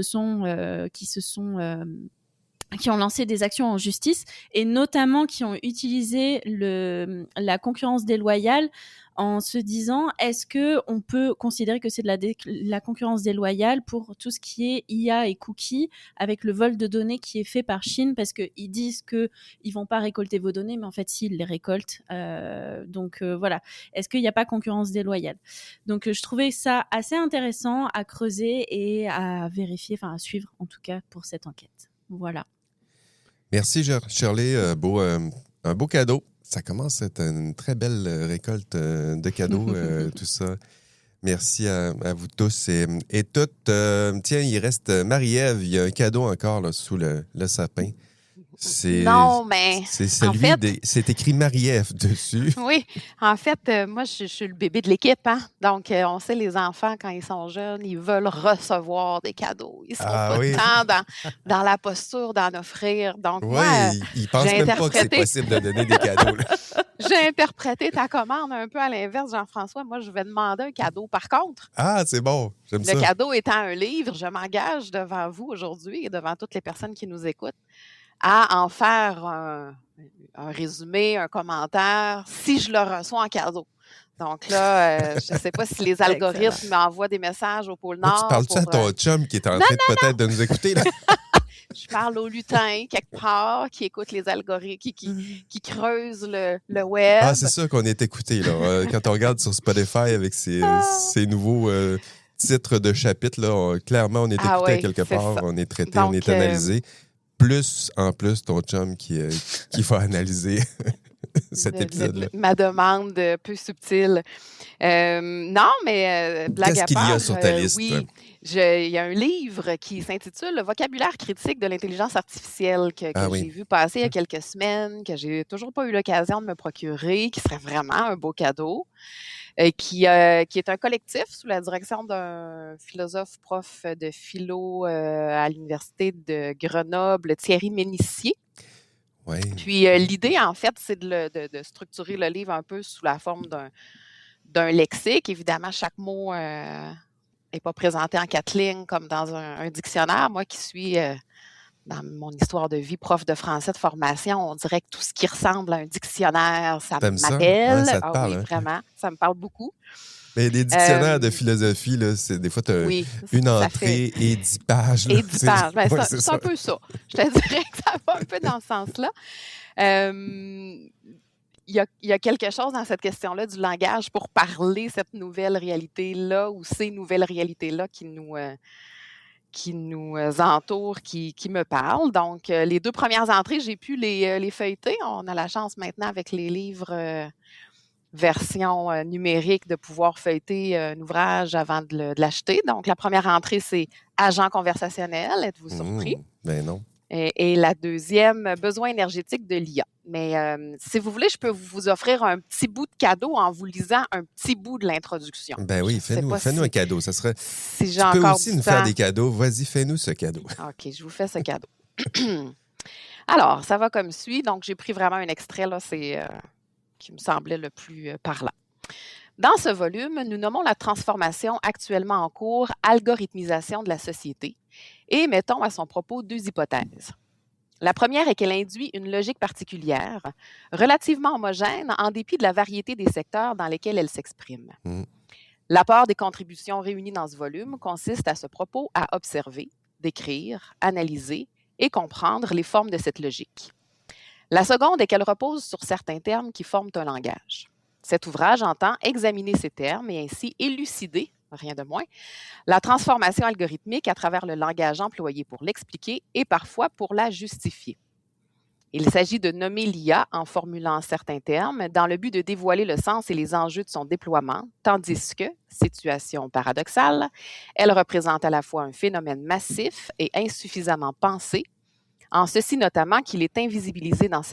ont lancé des actions en justice et notamment qui ont utilisé la concurrence déloyale en se disant est-ce que on peut considérer que c'est de la concurrence déloyale pour tout ce qui est IA et cookies avec le vol de données qui est fait par Chine parce qu'ils disent qu'ils vont pas récolter vos données mais en fait si, ils les récoltent. Donc voilà, est-ce qu'il n'y a pas concurrence déloyale? Donc je trouvais ça assez intéressant à creuser et à vérifier, enfin à suivre en tout cas pour cette enquête. Voilà. Merci, Shirley. Un beau cadeau. Ça commence à être une très belle récolte de cadeaux, tout ça. Merci à vous tous et toutes. Tiens, il reste Marie-Ève. Il y a un cadeau encore là, sous le sapin. Non, mais c'est celui c'est écrit Marie-Ève dessus. Oui, en fait, moi, je suis le bébé de l'équipe. Hein? Donc, on sait, les enfants, quand ils sont jeunes, ils veulent recevoir des cadeaux. Ils sont pas tant dans la posture d'en offrir. Donc, moi, ils pensent même pas que c'est possible de donner des cadeaux. Là. J'ai interprété ta commande un peu à l'inverse, Jean-François. Moi, je vais demander un cadeau. Par contre, c'est bon. J'aime ça. Le cadeau étant un livre, je m'engage devant vous aujourd'hui et devant toutes les personnes qui nous écoutent à en faire un résumé, un commentaire, si je le reçois en cadeau. Donc là, je ne sais pas si les algorithmes m'envoient des messages au pôle Nord. Tu parles-tu à ton chum qui est en train peut-être de nous écouter? Là? Je parle aux lutins, quelque part, qui écoutent les algorithmes, qui creusent le web. Ah, c'est sûr qu'on est écoutés, là. Quand on regarde sur Spotify avec ces nouveaux titres de chapitres, là, clairement, on est écouté à quelque part, on est traité, donc, on est analysé. En plus, ton chum qui va analyser cet épisode-là. Ma demande peu subtile. Non, mais blague à part. Qu'est-ce qu'il y a sur ta liste? Oui, il y a un livre qui s'intitule « Le vocabulaire critique de l'intelligence artificielle » que j'ai vu passer il y a quelques semaines, que j'ai toujours pas eu l'occasion de me procurer, qui serait vraiment un beau cadeau. Qui est un collectif sous la direction d'un philosophe prof de philo à l'Université de Grenoble, Thierry Ménissier. Ouais. Puis l'idée, en fait, c'est de structurer le livre un peu sous la forme d'un lexique. Évidemment, chaque mot n'est pas présenté en 4 lignes comme dans un dictionnaire. Moi qui suis... dans mon histoire de vie, prof de français de formation, on dirait que tout ce qui ressemble à un dictionnaire, ça m'appelle. Ça te parle, oui, hein? Vraiment, ça me parle beaucoup. Mais des dictionnaires de philosophie, là, des fois, tu as une entrée et 10 pages. Là. Et 10 pages. Ben, c'est un peu ça. Je te dirais que ça va un peu dans ce sens-là. Il y a quelque chose dans cette question-là du langage pour parler cette nouvelle réalité-là ou ces nouvelles réalités-là qui nous entourent, qui me parlent. Donc, les 2 premières entrées, j'ai pu les feuilleter. On a la chance maintenant avec les livres version numérique de pouvoir feuilleter un ouvrage avant de l'acheter. Donc, la première entrée, c'est « Agent conversationnel ». Êtes-vous surpris? Ben non. Et la deuxième, « Besoin énergétique de l'IA ». Mais si vous voulez, je peux vous offrir un petit bout de cadeau en vous lisant un petit bout de l'introduction. Ben oui, fais-nous un cadeau. Ça serait... Si j'ai tu peux encore aussi nous faire des cadeaux. Vas-y, fais-nous ce cadeau. OK, je vous fais ce cadeau. Alors, ça va comme suit. Donc, j'ai pris vraiment un extrait, là, qui me semblait le plus parlant. Dans ce volume, nous nommons la transformation actuellement en cours « algorithmisation de la société » et mettons à son propos 2 hypothèses. La première est qu'elle induit une logique particulière, relativement homogène en dépit de la variété des secteurs dans lesquels elle s'exprime. L'apport des contributions réunies dans ce volume consiste à ce propos à observer, décrire, analyser et comprendre les formes de cette logique. La seconde est qu'elle repose sur certains termes qui forment un langage. Cet ouvrage entend examiner ces termes et ainsi élucider, rien de moins, la transformation algorithmique à travers le langage employé pour l'expliquer et parfois pour la justifier. Il s'agit de nommer l'IA en formulant certains termes dans le but de dévoiler le sens et les enjeux de son déploiement, tandis que, situation paradoxale, elle représente à la fois un phénomène massif et insuffisamment pensé, en ceci notamment qu'il est invisibilisé dans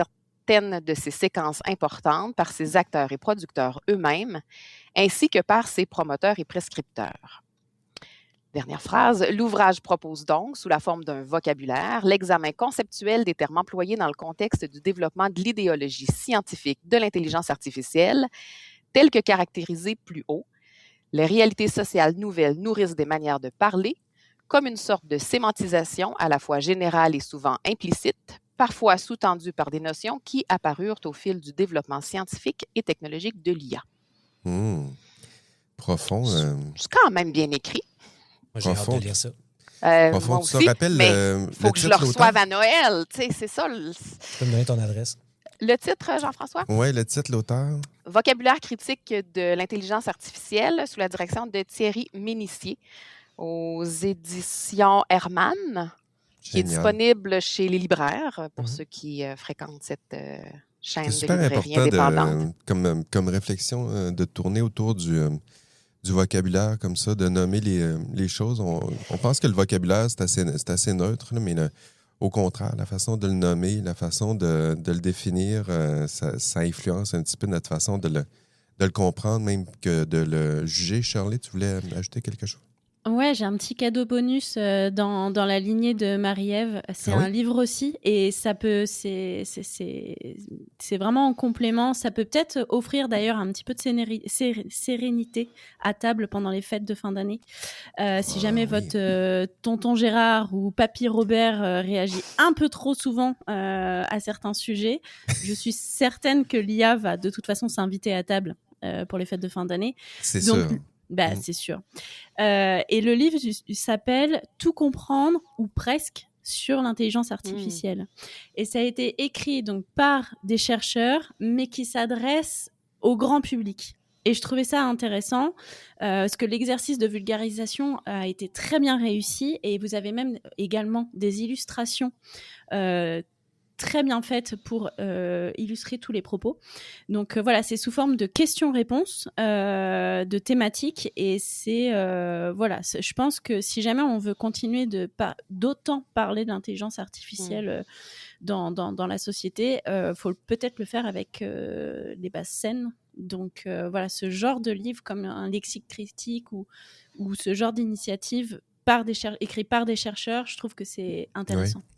certaines de ces séquences importantes par ses acteurs et producteurs eux-mêmes, ainsi que par ses promoteurs et prescripteurs. Dernière phrase, l'ouvrage propose donc, sous la forme d'un vocabulaire, l'examen conceptuel des termes employés dans le contexte du développement de l'idéologie scientifique de l'intelligence artificielle, telle que caractérisée plus haut. Les réalités sociales nouvelles nourrissent des manières de parler, comme une sorte de sémantisation à la fois générale et souvent implicite, parfois sous-tendue par des notions qui apparurent au fil du développement scientifique et technologique de l'IA. Profond. C'est quand même bien écrit. Moi, j'ai hâte de lire ça. Profond, moi tu aussi, te rappelles mais le faut que je titre, le l'auteur? reçoive à Noël. Tu sais, c'est ça. Tu peux me donner ton adresse? Le titre, Jean-François? Oui, le titre, l'auteur. Vocabulaire critique de l'intelligence artificielle sous la direction de Thierry Ménissier aux éditions Hermann, qui est disponible chez les libraires pour ceux qui fréquentent cette chaîne C'est de super librairie important indépendante. comme réflexion de tourner autour du vocabulaire comme ça, de nommer les choses. On pense que le vocabulaire, c'est assez neutre, là, mais au contraire, la façon de le nommer, la façon de le définir, ça influence un petit peu notre façon de le comprendre, même que de le juger. Shirley, tu voulais ajouter quelque chose? Ouais, j'ai un petit cadeau bonus dans la lignée de Marie-Ève. C'est un livre aussi, et ça peut, c'est vraiment en complément. Ça peut peut-être offrir d'ailleurs un petit peu de sérénité à table pendant les fêtes de fin d'année. Si jamais votre tonton Gérard ou papy Robert réagit un peu trop souvent à certains sujets, je suis certaine que l'IA va de toute façon s'inviter à table pour les fêtes de fin d'année. C'est sûr. C'est sûr. Et le livre s'appelle « Tout comprendre ou presque sur l'intelligence artificielle ». Et ça a été écrit donc par des chercheurs, mais qui s'adresse au grand public. Et je trouvais ça intéressant parce que l'exercice de vulgarisation a été très bien réussi, et vous avez même également des illustrations très bien faite pour illustrer tous les propos. Donc voilà, c'est sous forme de questions-réponses, de thématiques, et c'est je pense que si jamais on veut continuer d'autant parler de l'intelligence artificielle dans la société, faut peut-être le faire avec des bases saines. Donc ce genre de livre comme un lexique critique ou ce genre d'initiative écrit par des chercheurs, je trouve que c'est intéressant. Oui.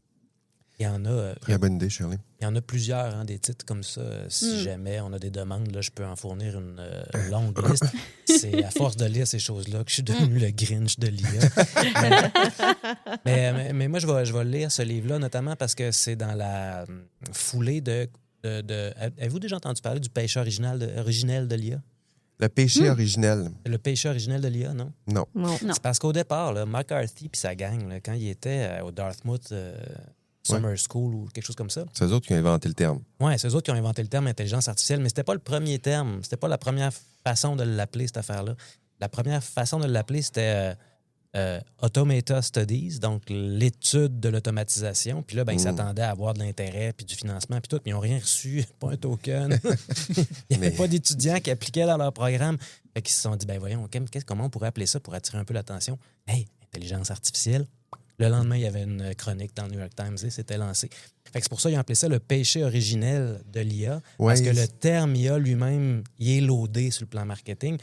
Il y en a. Très bonne idée, Shirley. Il y en a plusieurs, des titres comme ça. Si jamais on a des demandes, là, je peux en fournir une longue liste. C'est à force de lire ces choses-là que je suis devenu le Grinch de l'IA. mais moi, je vais lire ce livre-là, notamment parce que c'est dans la foulée de avez-vous déjà entendu parler du péché originel de l'IA? Le péché originel. Le péché originel de l'IA, non? Non. C'est parce qu'au départ, là, McCarthy et sa gang, là, quand il était au Dartmouth Summer School ou quelque chose comme ça. C'est eux autres qui ont inventé le terme. Oui, c'est eux autres qui ont inventé le terme intelligence artificielle, mais c'était pas le premier terme. C'était pas la première façon de l'appeler, cette affaire-là. La première façon de l'appeler, c'était Automata Studies, donc l'étude de l'automatisation. Puis là, ils s'attendaient à avoir de l'intérêt, puis du financement, puis tout, mais ils n'ont rien reçu, pas un token. Il n'y avait pas d'étudiants qui appliquaient dans leur programme. Fait qu'ils se sont dit, voyons, comment on pourrait appeler ça pour attirer un peu l'attention? Hey, intelligence artificielle. Le lendemain, il y avait une chronique dans le New York Times et c'était lancé. Fait que c'est pour ça qu'ils ont appelé ça le péché originel de l'IA, parce que le terme IA lui-même, il est loadé sur le plan marketing.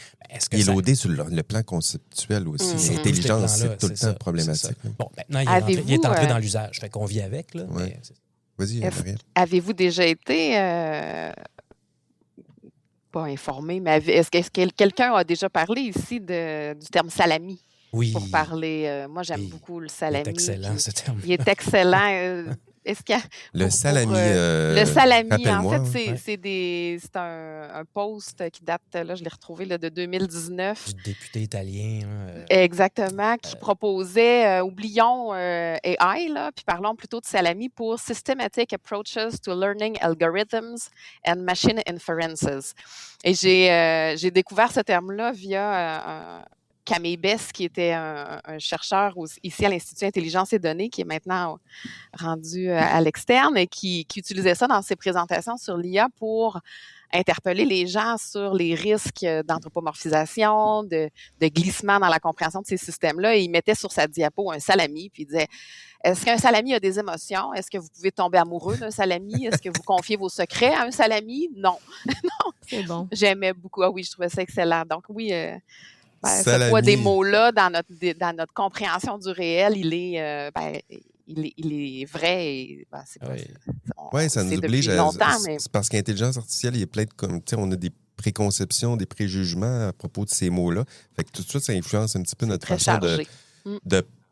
Il est loadé sur le plan conceptuel aussi. L'intelligence, c'est tout le temps problématique. Bon, maintenant, il est entré dans l'usage. Fait qu'on vit avec. Là, mais vas-y, Marielle. Avez-vous déjà été... pas informé, mais est-ce que quelqu'un a déjà parlé ici du terme salami? Oui. Pour parler. Moi, j'aime beaucoup le salami. Il est excellent, ce terme. Il est excellent. Est-ce qu'il y a... Le salami. Le salami, en fait, c'est un post qui date, là, je l'ai retrouvé là, de 2019. Du député italien. Exactement, qui proposait, oublions AI, là, puis parlons plutôt de salami pour Systematic Approaches to Learning Algorithms and Machine Inferences. Et j'ai découvert ce terme-là via Camille Bess, qui était un chercheur ici à l'Institut Intelligence et Données, qui est maintenant rendu à l'externe et qui utilisait ça dans ses présentations sur l'IA pour interpeller les gens sur les risques d'anthropomorphisation, de glissement dans la compréhension de ces systèmes-là. Et il mettait sur sa diapo un salami, puis il disait « Est-ce qu'un salami a des émotions? Est-ce que vous pouvez tomber amoureux d'un salami? Est-ce que vous confiez vos secrets à un salami? Non. » Non. C'est bon. J'aimais beaucoup. Ah oui, je trouvais ça excellent. Donc oui, ce poids des mots-là dans notre compréhension du réel, il est vrai et c'est pas... Oui, ça nous oblige à... longtemps, mais... C'est parce qu'intelligence artificielle, il y a plein de... Tu sais, on a des préconceptions, des préjugements à propos de ces mots-là. Fait que tout de suite, ça influence un petit peu notre façon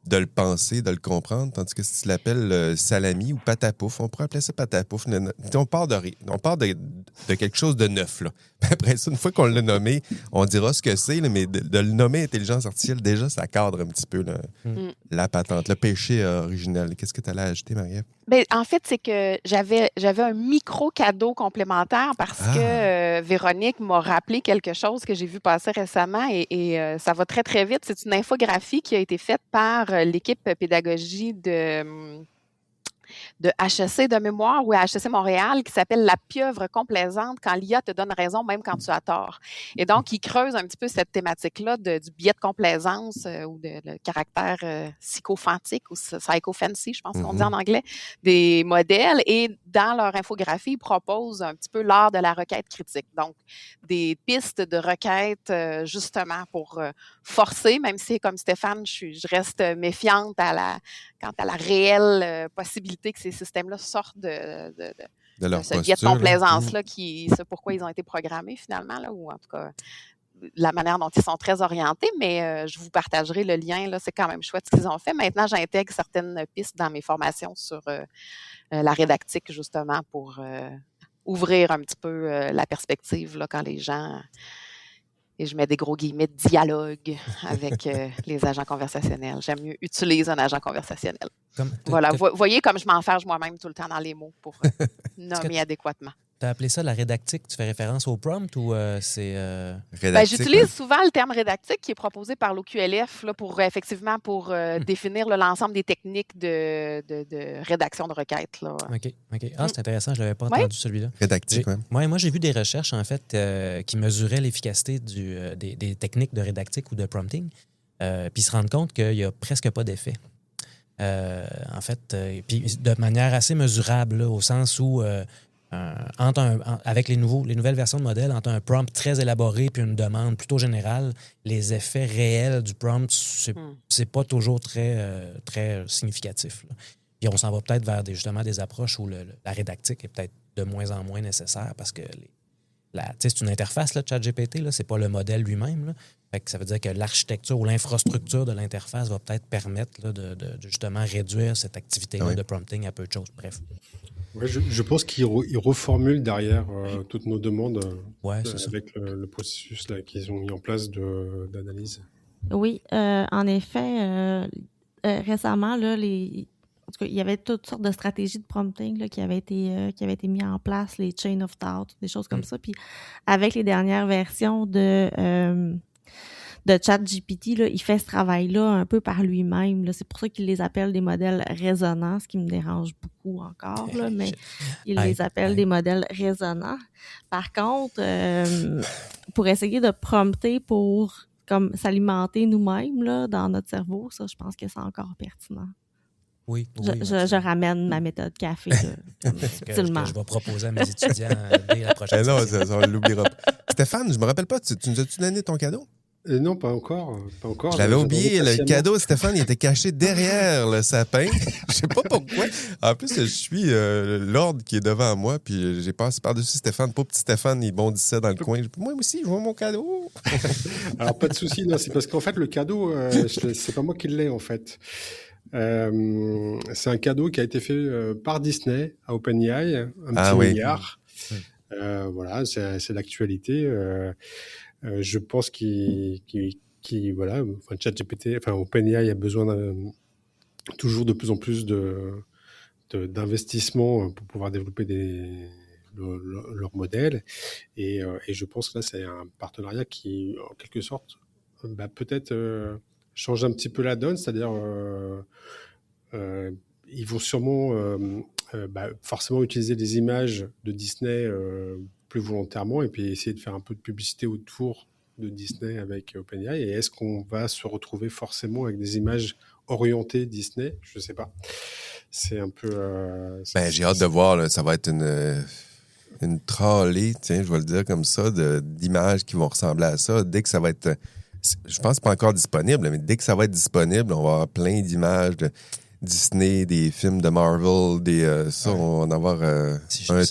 de le penser, de le comprendre. Tandis que si tu l'appelles salami ou patapouf, on pourrait appeler ça patapouf. On part de quelque chose de neuf, là. Après ça, une fois qu'on l'a nommé, on dira ce que c'est, là, mais de le nommer intelligence artificielle, déjà, ça cadre un petit peu la patente, le péché original. Qu'est-ce que tu allais ajouter, Marie-Ève? Ben, en fait, c'est que j'avais un micro-cadeau complémentaire parce que Véronique m'a rappelé quelque chose que j'ai vu passer récemment et ça va très, très vite. C'est une infographie qui a été faite par l'équipe pédagogie de HEC de mémoire ou à HEC Montréal qui s'appelle « La pieuvre complaisante quand l'IA te donne raison même quand tu as tort ». Et donc, il creuse un petit peu cette thématique-là du biais de complaisance ou le caractère psychophantique ou psychophancy, je pense qu'on dit en anglais, des modèles. Et dans leur infographie, ils proposent un petit peu l'art de la requête critique. Donc, des pistes de requête justement pour forcer, même si, comme Stéphane, je reste méfiante quant à la réelle possibilité que ces systèmes-là sortent de ce biais de complaisance-là, c'est pourquoi ils ont été programmés finalement, là, ou en tout cas la manière dont ils sont très orientés, mais je vous partagerai le lien, là, c'est quand même chouette ce qu'ils ont fait. Maintenant, j'intègre certaines pistes dans mes formations sur la rédactique, justement, pour ouvrir un petit peu la perspective là, quand les gens... Et je mets des gros guillemets de dialogue avec les agents conversationnels. J'aime mieux utiliser un agent conversationnel. Voilà, voyez comme je m'enferge moi-même tout le temps dans les mots pour nommer adéquatement. Tu as appelé ça la rédactique. Tu fais référence au prompt ou c'est... J'utilise souvent le terme rédactique qui est proposé par l'OQLF là, pour définir l'ensemble des techniques de rédaction de requêtes. Là. OK. Ah, c'est intéressant. Je ne l'avais pas entendu, celui-là. Rédactique, oui. Moi, j'ai vu des recherches, en fait, qui mesuraient l'efficacité des techniques de rédactique ou de prompting. Puis ils se rendent compte qu'il n'y a presque pas d'effet. En fait, puis de manière assez mesurable, là, au sens où... avec les nouvelles versions de modèles, entre un prompt très élaboré puis une demande plutôt générale, les effets réels du prompt, c'est pas toujours très, très significatif. Là. Puis on s'en va peut-être vers justement des approches où la rédactique est peut-être de moins en moins nécessaire parce que c'est une interface, là, ChatGPT, là, c'est pas le modèle lui-même. Là. Fait que ça veut dire que l'architecture ou l'infrastructure de l'interface va peut-être permettre là, de justement réduire cette activité-là de prompting à peu de choses. Bref. Ouais, je pense qu'ils reformulent derrière toutes nos demandes avec le processus là, qu'ils ont mis en place d'analyse. Oui, en effet, récemment, là, en tout cas, il y avait toutes sortes de stratégies de prompting là, qui avaient été mises en place, les chain of thought, des choses comme ça. Puis avec les dernières versions de ChatGPT, là, il fait ce travail-là un peu par lui-même. Là. C'est pour ça qu'il les appelle des modèles raisonnants, ce qui me dérange beaucoup encore, là, mais il les appelle des modèles raisonnants. Par contre, pour essayer de prompter pour comme s'alimenter nous-mêmes là, dans notre cerveau, ça, je pense que c'est encore pertinent. Oui, je ramène ma méthode café subtilement. Que je vais proposer à mes étudiants dès la prochaine non, ça, on l'oubliera pas. Stéphane, je me rappelle pas, tu nous as-tu donné ton cadeau? Non, pas encore. Je l'avais oublié, le cadeau, Stéphane, il était caché derrière le sapin. Je sais pas pourquoi. En plus, je suis l'ordre qui est devant moi, puis j'ai passé par-dessus Stéphane. Pauvre petit Stéphane, il bondissait dans le coin. Moi aussi, je vois mon cadeau. Alors, pas de souci, non, c'est parce qu'en fait, le cadeau, c'est pas moi qui l'ai, en fait. C'est un cadeau qui a été fait par Disney à OpenAI, un petit milliard. Voilà, c'est l'actualité. Je pense ChatGPT, OpenAI a besoin toujours de plus en plus d'investissement pour pouvoir développer leurs modèles. Et je pense que là, c'est un partenariat qui, en quelque sorte, peut-être changer un petit peu la donne, c'est-à-dire ils vont sûrement forcément utiliser des images de Disney plus volontairement et puis essayer de faire un peu de publicité autour de Disney avec OpenAI. Et est-ce qu'on va se retrouver forcément avec des images orientées Disney? Je ne sais pas. C'est un peu... j'ai hâte de voir, là, ça va être une trolley, tiens, je vais le dire comme ça, d'images qui vont ressembler à ça. Dès que ça va être... Je pense que c'est pas encore disponible, mais dès que ça va être disponible, on va avoir plein d'images de Disney, des films de Marvel, ça, on va en avoir un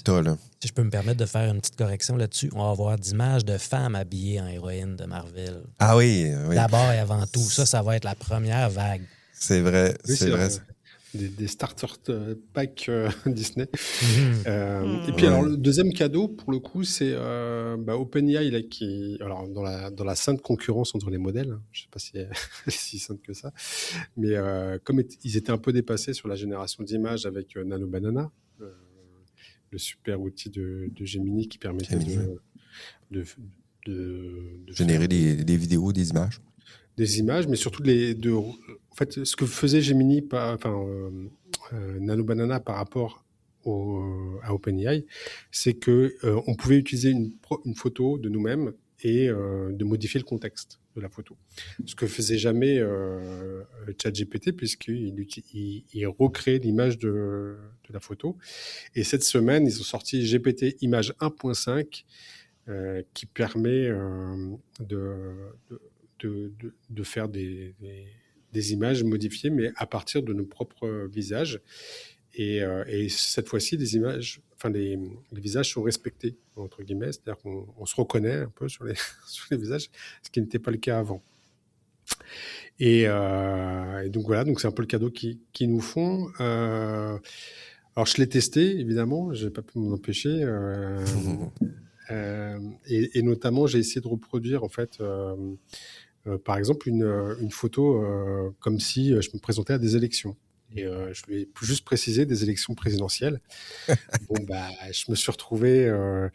tas, là. Si je peux me permettre de faire une petite correction là-dessus, on va avoir d'images de femmes habillées en héroïnes de Marvel. Ah oui. D'abord et avant tout, ça va être la première vague. C'est vrai, oui, c'est vrai. Des starter packs Disney. Et puis, alors, le deuxième cadeau, pour le coup, c'est OpenAI, là, alors, dans la sainte concurrence entre les modèles, hein, je ne sais pas si si sainte que ça, mais comme ils étaient un peu dépassés sur la génération d'images avec Nano Banana, le super outil de Gemini qui permettait de générer des vidéos, des images. Des images, mais surtout en fait, ce que faisait Gemini, Nano Banana par rapport à OpenAI, c'est que on pouvait utiliser une photo de nous-mêmes et de modifier le contexte de la photo. Ce que faisait jamais ChatGPT, puisqu'il recrée l'image de la photo. Et cette semaine, ils ont sorti GPT Image 1.5 qui permet de faire des images modifiées, mais à partir de nos propres visages. Et cette fois-ci, les visages sont respectés, entre guillemets, c'est-à-dire qu'on se reconnaît un peu sur les visages, ce qui n'était pas le cas avant. Et donc voilà, donc c'est un peu le cadeau qu'ils nous font. Alors je l'ai testé, évidemment, je n'ai pas pu m'en empêcher. Et notamment, j'ai essayé de reproduire, en fait, par exemple, une photo comme si je me présentais à des élections. Et je lui ai juste précisé des élections présidentielles. Je me suis retrouvé en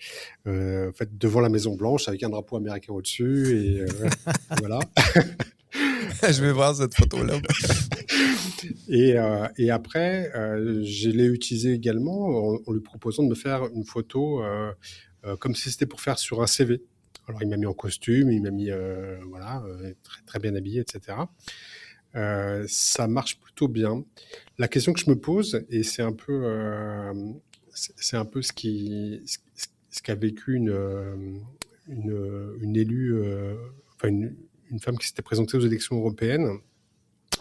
fait, devant la Maison-Blanche avec un drapeau américain au-dessus. Et voilà. Je vais voir cette photo-là. Et après, je l'ai utilisé également en lui proposant de me faire une photo comme si c'était pour faire sur un CV. Alors, il m'a mis en costume, il m'a mis très, très bien habillé, etc. Ça marche plutôt bien. La question que je me pose, et c'est un peu ce qu'a vécu une élue, une femme qui s'était présentée aux élections européennes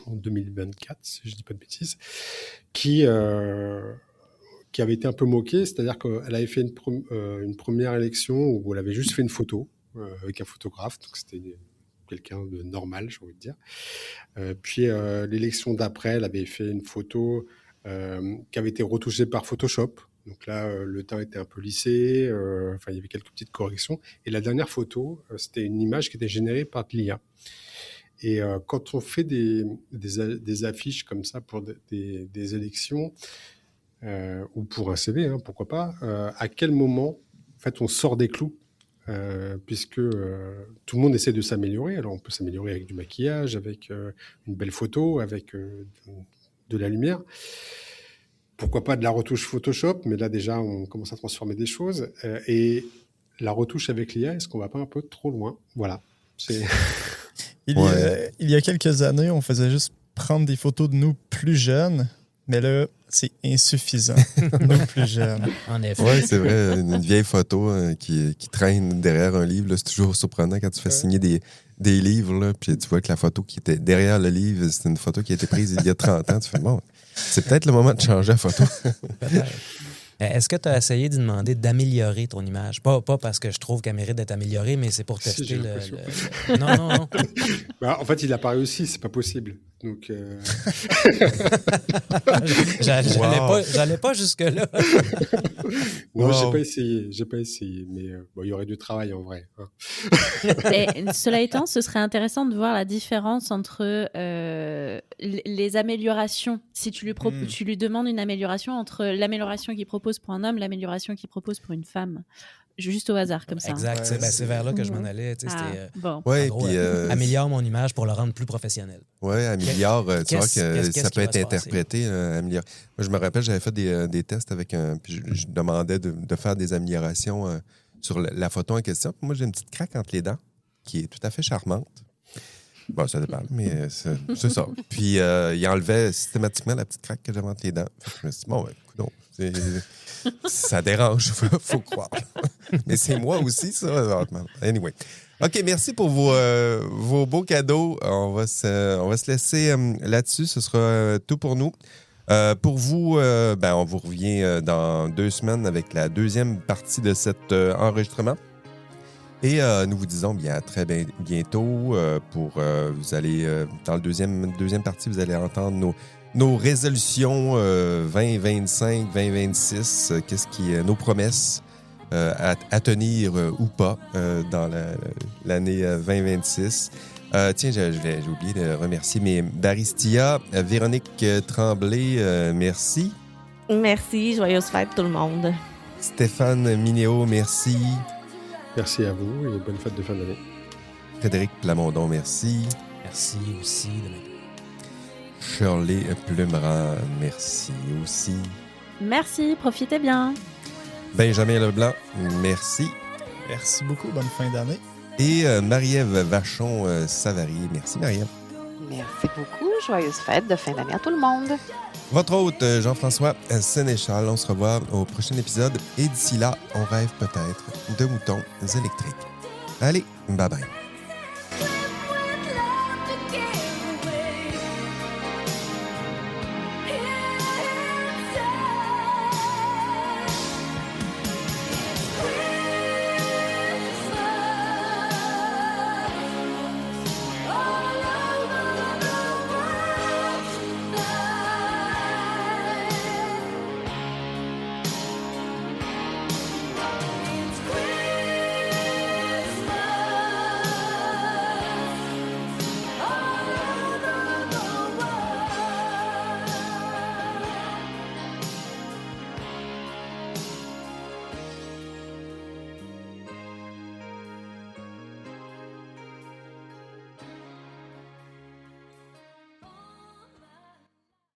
en 2024, si je ne dis pas de bêtises, qui avait été un peu moquée, c'est-à-dire qu'elle avait fait une première élection où elle avait juste fait une photo avec un photographe, donc c'était quelqu'un de normal, j'ai envie de dire. Puis l'élection d'après, elle avait fait une photo qui avait été retouchée par Photoshop. Donc là, le teint était un peu lissé, il y avait quelques petites corrections. Et la dernière photo, c'était une image qui était générée par de l'IA. Et quand on fait des affiches comme ça pour des élections, ou pour un CV, hein, pourquoi pas, à quel moment en fait, on sort des clous puisque tout le monde essaie de s'améliorer. Alors on peut s'améliorer avec du maquillage, avec une belle photo, avec de la lumière. Pourquoi pas de la retouche Photoshop, mais là déjà on commence à transformer des choses. Et la retouche avec l'IA, est-ce qu'on va pas un peu trop loin? Voilà. Il y a quelques années, on faisait juste prendre des photos de nous plus jeunes, mais là, c'est insuffisant, nous plus jeunes. En effet. Oui, c'est vrai, une vieille photo qui traîne derrière un livre, là, c'est toujours surprenant quand tu fais signer des livres, là, puis tu vois que la photo qui était derrière le livre, c'est une photo qui a été prise il y a 30 ans. Tu fais, bon, c'est peut-être le moment de changer la photo. Peut-être. Est-ce que tu as essayé d'y demander d'améliorer ton image? Pas parce que je trouve qu'elle mérite d'être améliorée, mais c'est pour tester Non. En fait, il apparaît aussi, c'est pas possible. Donc, J'allais pas jusque-là. Non, j'ai pas essayé, mais il y aurait du travail en vrai. Hein. Et, cela étant, ce serait intéressant de voir la différence entre les améliorations. Si tu lui demandes une amélioration entre l'amélioration qu'il propose pour un homme, l'amélioration qu'il propose pour une femme. juste au hasard comme ça. Exact. C'est vers là que je m'en allais. C'était, bon. Ouais, en gros, puis, améliore mon image pour le rendre plus professionnel. Oui, améliore. Tu vois que ça peut être qui va se interprété. Améliore. Moi, je me rappelle, j'avais fait des tests avec un. Puis je demandais de faire des améliorations sur la photo en question. Puis moi, j'ai une petite craque entre les dents qui est tout à fait charmante. Bon, ça dépend, mais c'est ça. Puis, il enlevait systématiquement la petite craque que j'avais entre les dents. Fait que je me suis dit, bon, écoute, ça dérange, faut croire. Mais c'est moi aussi, ça. Anyway. OK, merci pour vos beaux cadeaux. On va se laisser là-dessus. Ce sera tout pour nous. Pour vous, on vous revient dans 2 semaines avec la deuxième partie de cet enregistrement. Et nous vous disons bien très bientôt vous allez dans la deuxième partie, vous allez entendre nos résolutions 2025, 2026, nos promesses à tenir ou pas dans l'année 2026. Tiens, j'ai oublié de remercier mes baristia, Véronique Tremblay, merci. Merci, joyeuse fête tout le monde. Stéphane Minéo, merci. Merci à vous et bonne fête de fin d'année. Frédéric Plamondon, merci. Merci aussi de m'aider. Shirley Plumeran, merci aussi. Merci, profitez bien. Benjamin Leblanc, merci. Merci beaucoup, bonne fin d'année. Et Marie-Ève Vachon-Savary, merci Marie-Ève. Merci beaucoup, joyeuse fête de fin d'année à tout le monde. Votre hôte, Jean-François Sénéchal. On se revoit au prochain épisode. Et d'ici là, on rêve peut-être de moutons électriques. Allez, bye-bye.